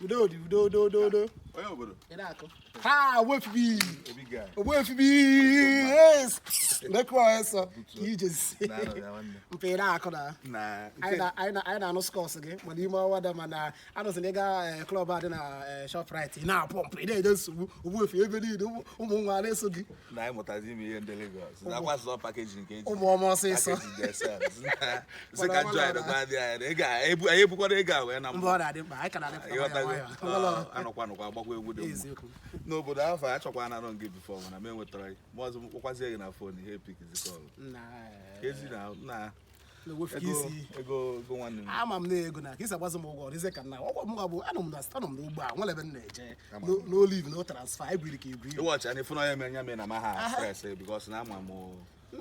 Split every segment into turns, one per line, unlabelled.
Udo.
Onye obodo?
Ha, wefibi. Yes. Lekwa eso. Ijezi. Mpira akona. Anyị na-anụ skọs gị mana ime ọwada mana anụsịrị ịga klọb a dị na Shoprite na pọmpụ ị na-eje nsogbu ogbuefi ebe niile ụmụ nwa na-eso gị
na anyị mụtazi ime ihe ndị Lagos na-akwasọ pakeji nke eji
ụmụ ọma ọsịsọ
sị ka joy dịkwa dị anyị ebukwara ego a wee na
mbọ ọ na-adị mkpa anyị ka na-adị mkpa
anọkwa agbakwa egwu dị mma n'obodo afọ achọkwa na anọ gị bifọ mana m enwetara gị ma ọzọ kpọkwazie gị na fon ihe epikzi kọlụ ezi na ego nwanne m
ama m na ego na ka isi agbazi m ụgwọ ọdịze ka nna ọgwọ m ga-abụ anọ m n'ugbo a nwere ebe m na-eje n'olive na transfa ibiri ka ibiri
ịwọchi anyị fụna ya menya me na ma ha stress bikos na ama m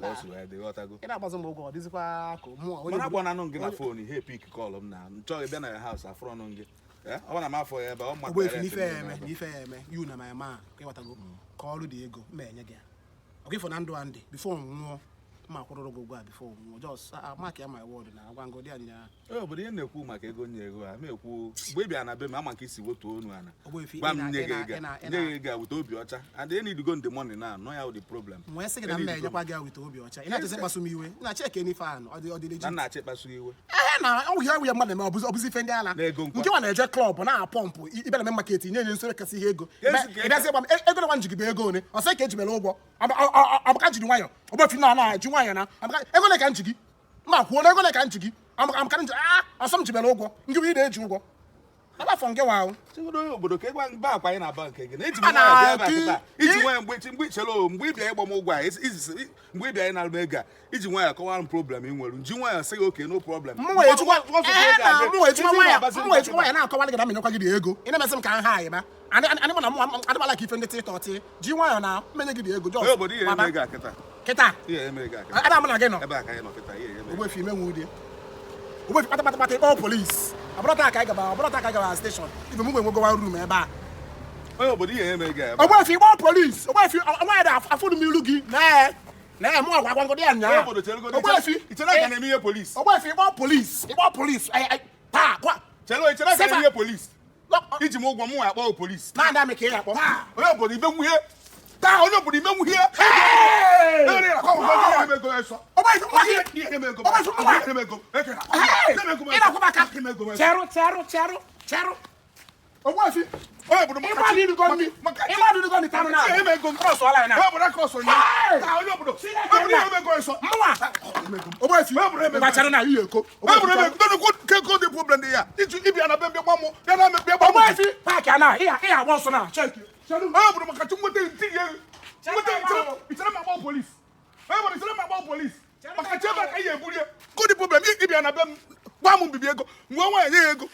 osu wee dị ghọtago
ị na-agbazi m ụgwọ ọdịzikwa ka mụ
mana agba na anụ gị na fon ihe epik kọlụ m na nchọghị bịa na ya haus afụrụ ọnụ gị ọ na m afọ ya ebe ọ maka
n'ife ya eme yu na my man ka ịghọtago ka ọrụ dị ego ma enye gị ọkwa ifo na ndụ a ndị bifo nwụọ ma kwụrụrụ gị ụgwọ a bifo nwụọ jos mark ya my word na agwa ngodi anya
obodo ihe na-ekwu maka ego nye ego a na-ekwu mgbe ị bịa na be m ama nke isi wotuo onu ana gwa m nye gị ego a wute obi ọcha and they need to go in the money now no ya the problem
nwee sị gị na m na-enyekwa gị wute obi ọcha ị na-achịsị kpasu m iwe na cheke n'ife ahụ ọ dị leji
na-achị kpasu iwe
na ọ ihe ya mmadụ eme ọbụzi ife ndị ala nke nwa na-eje klọb na-apọmpụ ibe na maket nye nsoro kasị ihe ego ịbịazi gba m ego na nwa njigide ego one ọ sị ka eji mere ụgwọ ọbụka jiri nwayọ ọgbofi na ji nwayọ na ego ole ka nji gị ma kwuo na ego ole ka nji gị amaka nji ọsọ m ji mere ụgwọ ndị ị na-eji ụgwọ abafọ nke wa ahụ
onye obodo ka ịgwa mba akwa anyị na-aba nke gị na eji nwayọ iji nwayọ mgbe ichelo mgbe ịbịa ịgba m ụgwọ a mgbe ịbịa anyị na-alụ ego a iji nwayọ kọwara m problem ị nwere nji nwayọ sị gị oke no problem
mwa ya na-akọwara gị na menyekwa gị dị ego ị na-emesị m ka nha anyị ba anyị mana m adịbala ka ife ndị tịtọtị ji nwayọ na menye gị dị ego
onye obodo ihe eme ego a
kịta
ihe eme ego a
ada m na gị nọ
ebe a ka anyị nọ kịta ihe eme
ogbefi imenwe ụdị ogbefi kpatakpata ịkpọ polisi ọbụrọta ka anyị gaba steshọn ibe m gbe nwegowa rum ebe a
onye obodo ihe eme ego a
ogbefi ịkpọ polisi ogbefi ọnwa ya dị afụrụ m ilu gị na mụ agwa ngodi ya nya
ogbefi ichere ka na-eme ihe polisi
ogbefi ịkpọ polisi taa kwa
ichere ka na-eme ihe polisi iji m ụgwọ m nwa akpọ polisi
na ada m ka ị na-akpọ
onye obodo ibe nwuhe taa onye obodo ime nwuhe maka chebe ka ihe ebulie go the problem ịbịa na be m gwa m bibi ego ngwa nwa ya ego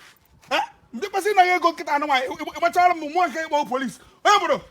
ndị kpasị na ya ego nkịta anụ nwaanyị ịgbachara m mmụọ nke ịkpọ polisi onye obodo